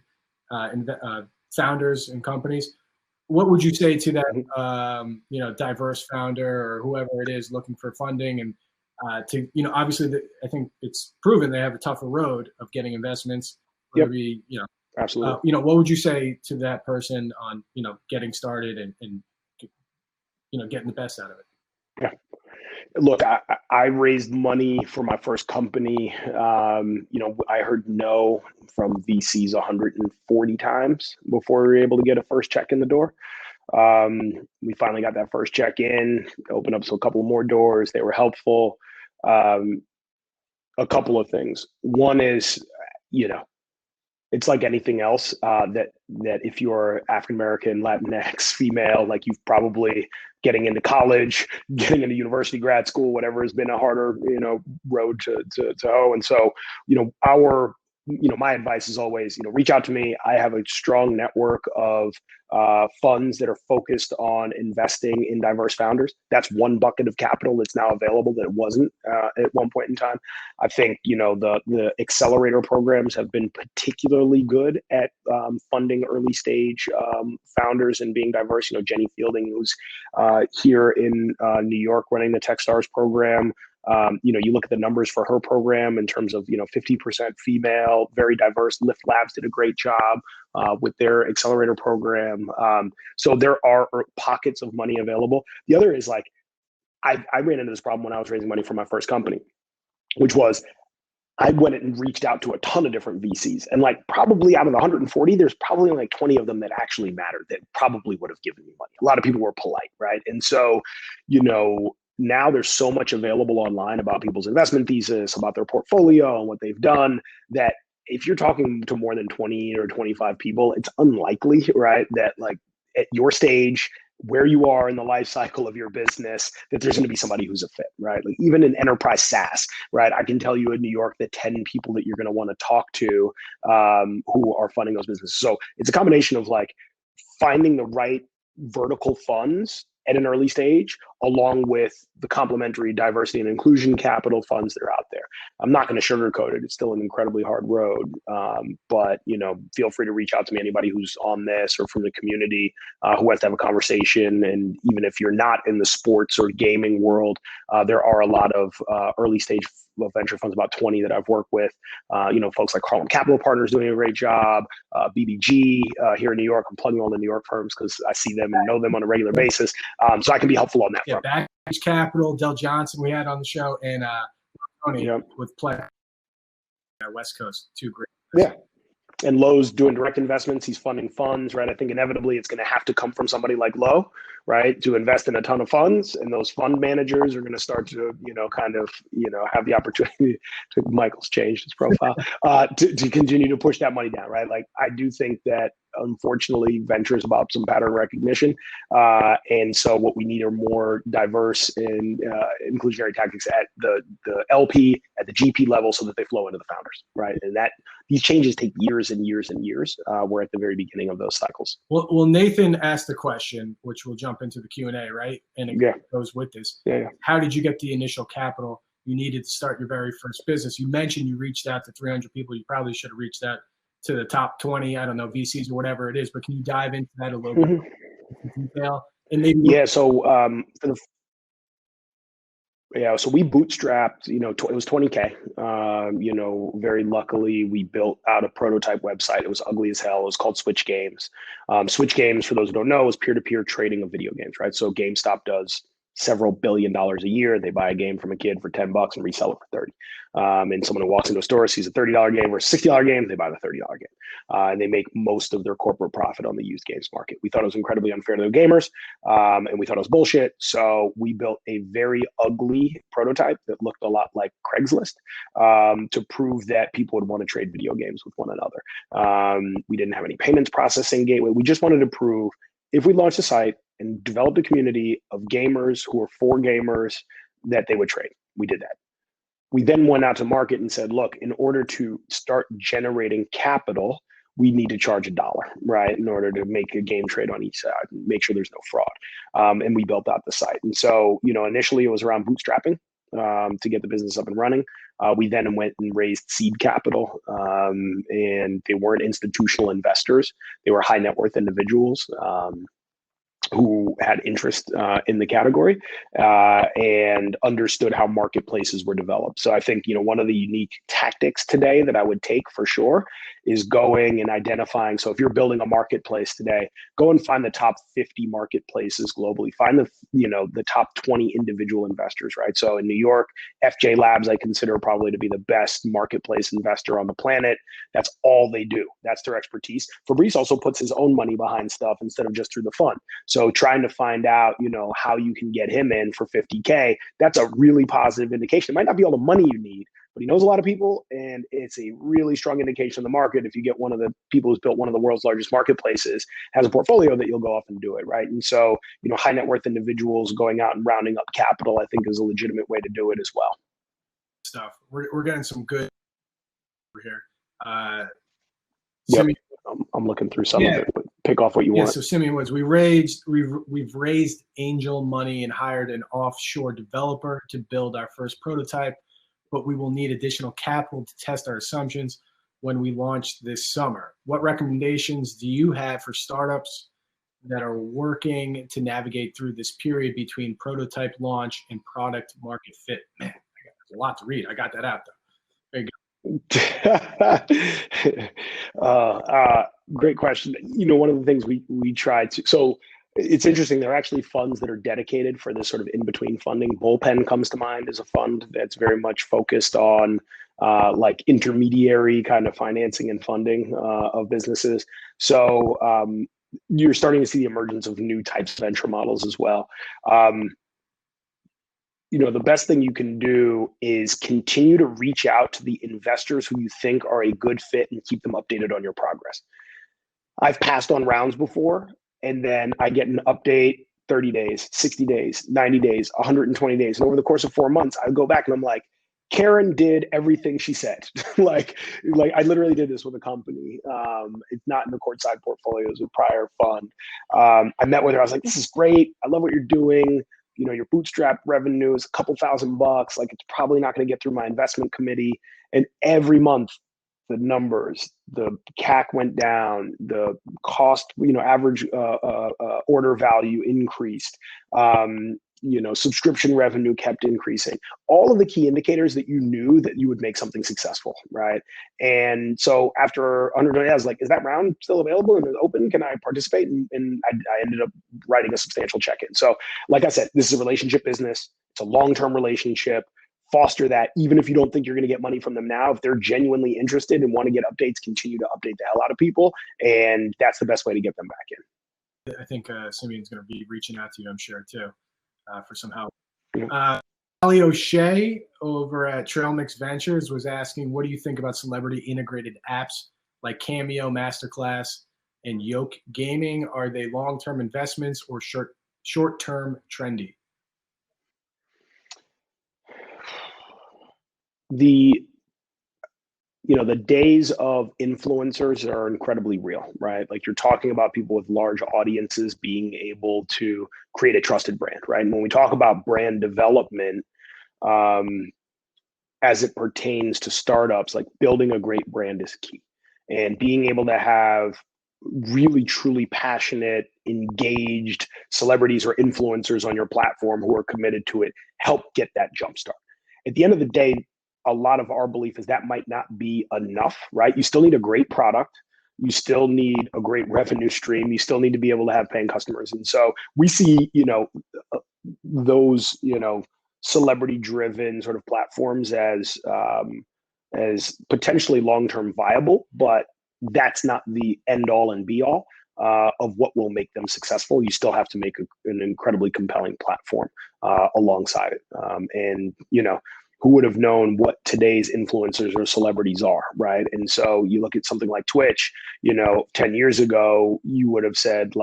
founders and companies. What would you say to that, diverse founder or whoever it is looking for funding and obviously I think it's proven they have a tougher road of getting investments. Yep. Absolutely. What would you say to that person on, getting started and getting the best out of it? Yeah. Look, I raised money for my first company. I heard no from VCs 140 times before we were able to get a first check in the door. We finally got that first check in, opened up a couple more doors. They were helpful. A couple of things. One is, it's like anything else that if you're African-American, Latinx, female, like you've probably getting into college, getting into university, grad school, whatever has been a harder, road to hoe. And so, our my advice is always, reach out to me. I have a strong network of funds that are focused on investing in diverse founders. That's one bucket of capital that's now available that it wasn't at one point in time. I think, the accelerator programs have been particularly good at funding early stage founders and being diverse. Jenny Fielding, who's here in New York running the Techstars program. You look at the numbers for her program in terms of, 50% female, very diverse. Lyft Labs did a great job with their accelerator program. So there are pockets of money available. The other is I ran into this problem when I was raising money for my first company, which was I went and reached out to a ton of different VCs, and probably out of the 140, there's probably only 20 of them that actually mattered, that probably would have given me money. A lot of people were polite, right? And so, now there's so much available online about people's investment thesis, about their portfolio and what they've done, that if you're talking to more than 20 or 25 people, it's unlikely, right, that at your stage, where you are in the life cycle of your business, that there's going to be somebody who's a fit, right? Even in enterprise SaaS, right? I can tell you in New York the 10 people that you're going to want to talk to who are funding those businesses. So it's a combination of finding the right vertical funds at an early stage, along with the complementary diversity and inclusion capital funds that are out there. I'm not going to sugarcoat it. It's still an incredibly hard road. But, feel free to reach out to me, anybody who's on this or from the community who wants to have a conversation. And even if you're not in the sports or gaming world, there are a lot of early stage venture funds, about 20 that I've worked with. Folks like Harlem Capital Partners doing a great job. BBG here in New York. I'm plugging all the New York firms because I see them and know them on a regular basis. So I can be helpful on that front. Backbridge Capital, Del Johnson we had on the show, and Tony with Play West Coast, two great. Yeah. And Lowe's doing direct investments. He's funding funds, right? I think inevitably it's going to have to come from somebody like Lowe, right, to invest in a ton of funds. And those fund managers are going to start to, have the opportunity to, Michael's changed his profile, to continue to push that money down, right? I do think that, unfortunately, venture is about some pattern recognition. And so what we need are more diverse and inclusionary tactics at the LP, at the GP level, so that they flow into the founders, right? And that these changes take years and years and years. We're at the very beginning of those cycles. Well, Nathan asked the question, which we'll jump into the Q&A, right? And it goes with this. Yeah. How did you get the initial capital you needed to start your very first business? You mentioned you reached out to 300 people. You probably should have reached out to the top 20, I don't know, VCs or whatever it is, but can you dive into that a little bit in detail? And maybe so we bootstrapped, it was 20K. Very luckily we built out a prototype website. It was ugly as hell. It was called SwitchGames. SwitchGames, for those who don't know, is peer-to-peer trading of video games, right? So GameStop does several $1 billion a year. They buy a game from a kid for $10 and resell it for 30. And someone who walks into a store sees a $30 game or a $60 game, they buy the $30 game. And they make most of their corporate profit on the used games market. We thought it was incredibly unfair to the gamers, and we thought it was bullshit. So we built a very ugly prototype that looked a lot like Craigslist to prove that people would want to trade video games with one another. We didn't have any payments processing gateway. We just wanted to prove if we launched a site and developed a community of gamers who are for gamers, that they would trade. We did that. We then went out to market and said, look, in order to start generating capital, we need to charge $1, right, in order to make a game trade on each side and make sure there's no fraud. And we built out the site. And so, initially it was around bootstrapping to get the business up and running. We then went and raised seed capital, and they weren't institutional investors. They were high net worth individuals who had interest in the category and understood how marketplaces were developed. So I think, one of the unique tactics today that I would take for sure is going and identifying. So if you're building a marketplace today, go and find the top 50 marketplaces globally. Find the top 20 individual investors, right? So in New York, FJ Labs, I consider probably to be the best marketplace investor on the planet. That's all they do. That's their expertise. Fabrice also puts his own money behind stuff instead of just through the fund. So trying to find out, how you can get him in for 50K, that's a really positive indication. It might not be all the money you need, but he knows a lot of people, and it's a really strong indication in the market. If you get one of the people who's built one of the world's largest marketplaces, has a portfolio, that you'll go off and do it, right? And so, high net worth individuals going out and rounding up capital, I think, is a legitimate way to do it as well. Stuff. We're getting some good over here. Yep. I'm looking through some of it, but pick off what you want. So Simeon Woods, we've raised angel money and hired an offshore developer to build our first prototype, but we will need additional capital to test our assumptions when we launch this summer. What recommendations do you have for startups that are working to navigate through this period between prototype launch and product market fit? Man, there's a lot to read. I got that out though. There you go. Great question. One of the things we try to, so it's interesting, there are actually funds that are dedicated for this sort of in-between funding. Bullpen comes to mind as a fund that's very much focused on like intermediary kind of financing and funding of businesses. So you're starting to see the emergence of new types of venture models as well. The best thing you can do is continue to reach out to the investors who you think are a good fit and keep them updated on your progress. I've passed on rounds before, and then I get an update 30 days, 60 days, 90 days, 120 days. And over the course of 4 months, I go back and I'm like, Karen did everything she said. like I literally did this with a company. It's not in the Courtside portfolio, it's a prior fund. I met with her. I was like, this is great. I love what you're doing. Your bootstrap revenue is a couple $1,000. Like, it's probably not going to get through my investment committee. And every month, the numbers, the CAC went down, the cost, average order value increased. Subscription revenue kept increasing. All of the key indicators that you knew that you would make something successful, right? And so after 100 days, I was like, is that round still available and open? Can I participate? And I ended up writing a substantial check-in. So like I said, this is a relationship business. It's a long-term relationship. Foster that, even if you don't think you're going to get money from them now. If they're genuinely interested and want to get updates, continue to update the hell out of people. And that's the best way to get them back in. I think Simeon's going to be reaching out to you, I'm sure, too. For some help. Ali O'Shea over at Trailmix Ventures was asking, what do you think about celebrity integrated apps like Cameo, Masterclass, and Yoke Gaming? Are they long-term investments or short-term trendy? The days of influencers are incredibly real, right? Like, you're talking about people with large audiences being able to create a trusted brand, right? And when we talk about brand development, as it pertains to startups, like, building a great brand is key. And being able to have really, truly passionate, engaged celebrities or influencers on your platform who are committed to it help get that jumpstart. At the end of the day, a lot of our belief is that might not be enough, right? You still need a great product. You still need a great revenue stream. You still need to be able to have paying customers. And so we see, those, celebrity-driven sort of platforms as potentially long-term viable, but that's not the end-all and be-all of what will make them successful. You still have to make an incredibly compelling platform alongside it. Who would have known what today's influencers or celebrities are, right? And so you look at something like Twitch, 10 years ago, you would have said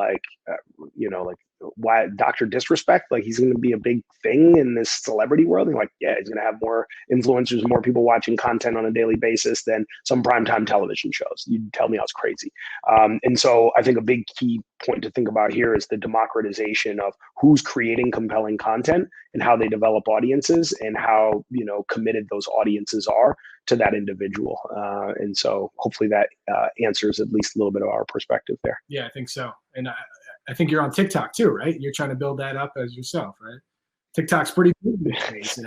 why Dr. Disrespect? Like, he's going to be a big thing in this celebrity world. And yeah, he's going to have more influencers, more people watching content on a daily basis than some primetime television shows. You'd tell me I was crazy. And so I think a big key point to think about here is the democratization of who's creating compelling content and how they develop audiences and how, committed those audiences are to that individual. And so hopefully that answers at least a little bit of our perspective there. Yeah, I think so. And I think you're on TikTok too, right? You're trying to build that up as yourself, right? TikTok's pretty big these days,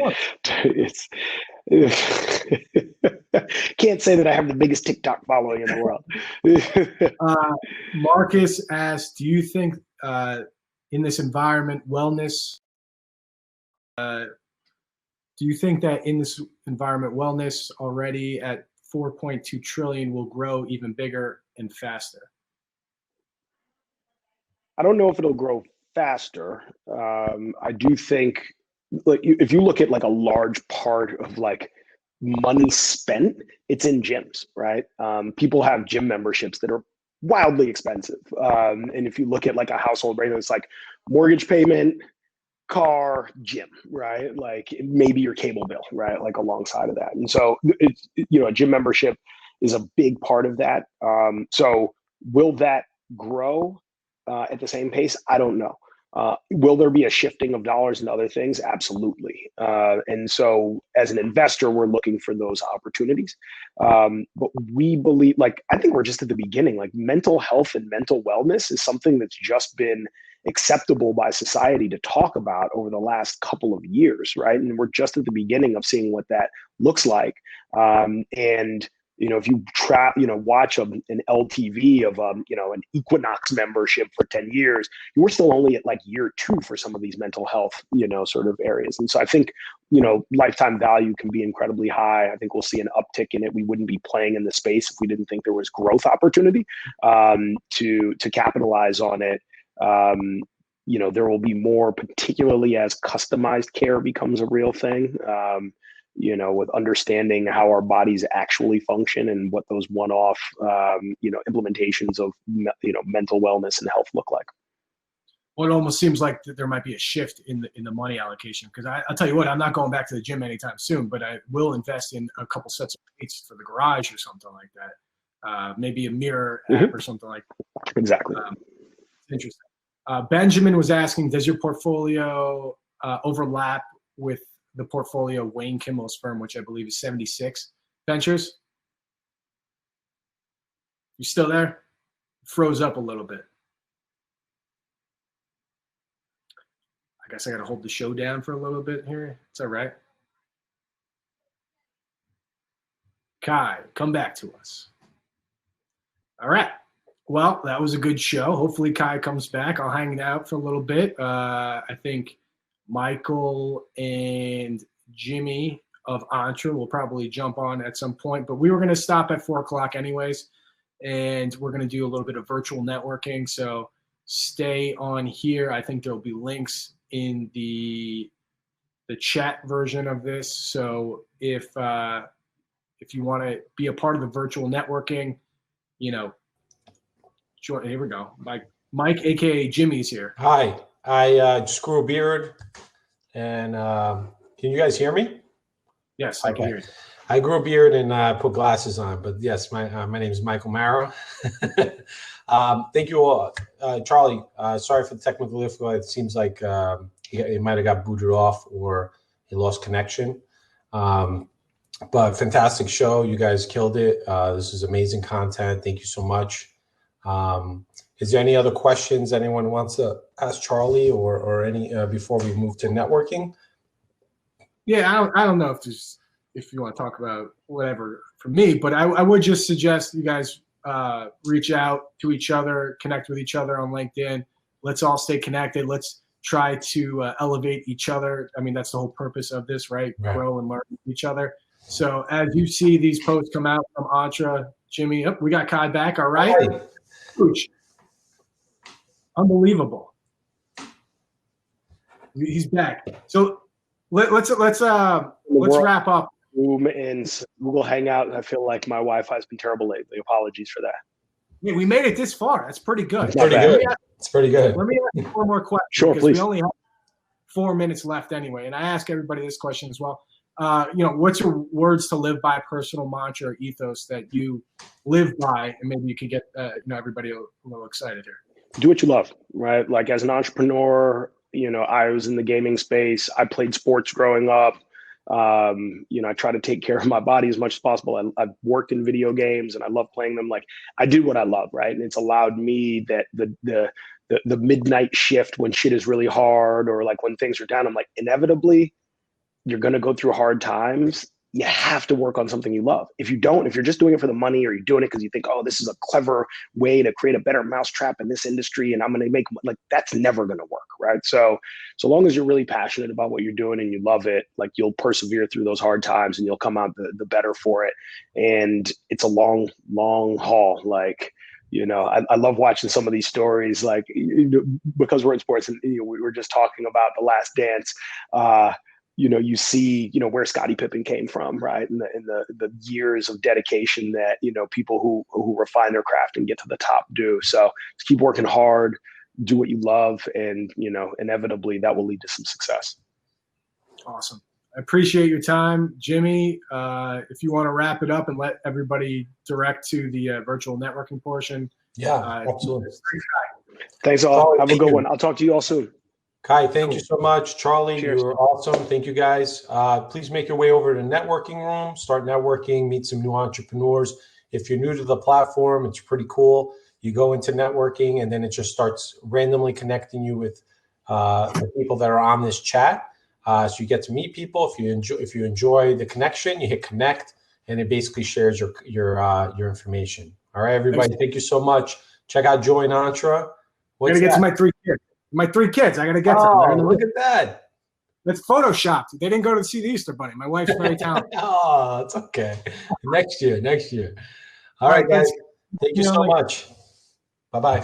It's can't say that I have the biggest TikTok following in the world. Marcus asked, do you think in this environment, wellness, already at 4.2 trillion will grow even bigger and faster? I don't know if it'll grow faster. I do think, if you look at a large part of money spent, it's in gyms, right? People have gym memberships that are wildly expensive. And if you look at a household rate, it's mortgage payment, car, gym, right? Maybe your cable bill, right? Alongside of that. And so it's, a gym membership is a big part of that. So will that grow at the same pace? I don't know. Will there be a shifting of dollars and other things? Absolutely. And so as an investor, we're looking for those opportunities. But we believe, like, I think we're just at the beginning. Like, mental health and mental wellness is something that's just been acceptable by society to talk about over the last couple of years, right? And we're just at the beginning of seeing what that looks like. And if you watch an LTV of an Equinox membership for 10 years, we're still only at like year 2 for some of these mental health, sort of areas. And so I think, lifetime value can be incredibly high. I think we'll see an uptick in it. We wouldn't be playing in the space if we didn't think there was growth opportunity to capitalize on it. There will be more, particularly as customized care becomes a real thing. With understanding how our bodies actually function and what those one-off, implementations of, mental wellness and health look like. Well, it almost seems like there might be a shift in the money allocation, because I'll tell you what, I'm not going back to the gym anytime soon, but I will invest in a couple sets of weights for the garage or something like that. Maybe a mirror app or something like that. Exactly. Interesting. Benjamin was asking, does your portfolio overlap with the portfolio of Wayne Kimmel's firm, which I believe is 76 Ventures? You still there? Froze up a little bit. I guess I got to hold the show down for a little bit here. It's all right. Kai, come back to us. All right. Well, that was a good show. Hopefully Kai comes back. I'll hang out for a little bit. I think Michael and Jimmy of Entre will probably jump on at some point, but we were going to stop at 4:00 anyways, and we're going to do a little bit of virtual networking. So stay on here. I think there'll be links in the chat version of this. So if you want to be a part of the virtual networking, here we go. Mike, aka Jimmy's here. Hi, I just grew a beard, and can you guys hear me? Yes, I can hear you. I grew a beard and I put glasses on, but yes, my name is Michael Mara. Thank you all. Charlie, sorry for the technical difficulty. It seems like he might have got booted off or he lost connection. But fantastic show. You guys killed it. This is amazing content. Thank you so much. Is there any other questions anyone wants to ask Charlie or any before we move to networking? Yeah, I don't know if you want to talk about whatever for me, but I would just suggest you guys reach out to each other, connect with each other on LinkedIn. Let's all stay connected. Let's try to elevate each other. I mean, that's the whole purpose of this, right? Grow and learn with each other. So as you see these posts come out from Entre, Jimmy, we got Kai back. All right. Huge. Unbelievable. He's back. So let's wrap up. Zoom and Google Hangout. I feel like my Wi-Fi has been terrible lately. Apologies for that. Yeah, we made it this far. That's pretty good. It's pretty good. It's pretty good. Let me ask you one more question. Sure, please. We only have 4 minutes left anyway, and I ask everybody this question as well. What's your words to live by, personal mantra or ethos that you live by, and maybe you can get everybody a little excited here. Do what you love, right? Like as an entrepreneur, I was in the gaming space. I played sports growing up. I try to take care of my body as much as possible. I've worked in video games and I love playing them. Like I do what I love, right? And it's allowed me that the midnight shift when shit is really hard or like when things are down, I'm like, inevitably you're going to go through hard times. You have to work on something you love. If you don't, if you're just doing it for the money or you're doing it because you think, oh, this is a clever way to create a better mousetrap in this industry and I'm going to make, like, that's never going to work, right? So long as you're really passionate about what you're doing and you love it, like you'll persevere through those hard times and you'll come out the better for it. And it's a long, long haul. Like, I love watching some of these stories, like, because we're in sports and we were just talking about The Last Dance. You see, where Scottie Pippen came from, right? And the years of dedication that, people who refine their craft and get to the top do. So just keep working hard, do what you love, and, inevitably that will lead to some success. Awesome. I appreciate your time. Jimmy, if you want to wrap it up and let everybody direct to the virtual networking portion. Yeah, absolutely. Thanks all. Have a good one. I'll talk to you all soon. Kai, thank you so much. Charlie, Cheers. you were awesome. Thank you, guys. Please make your way over to the networking room, start networking, meet some new entrepreneurs. If you're new to the platform, it's pretty cool. You go into networking, and then it just starts randomly connecting you with the people that are on this chat. So you get to meet people. If you enjoy the connection, you hit connect, and it basically shares your information. All right, everybody. Thank you so much. Check out Join Entre. I gotta get to my 3 kids. My 3 kids. I gotta get to them. Oh, look at that. That's photoshopped. They didn't go to see the Easter Bunny. My wife's very talented. Oh, it's okay. Next year. All right, guys. Thank you so much. Bye-bye.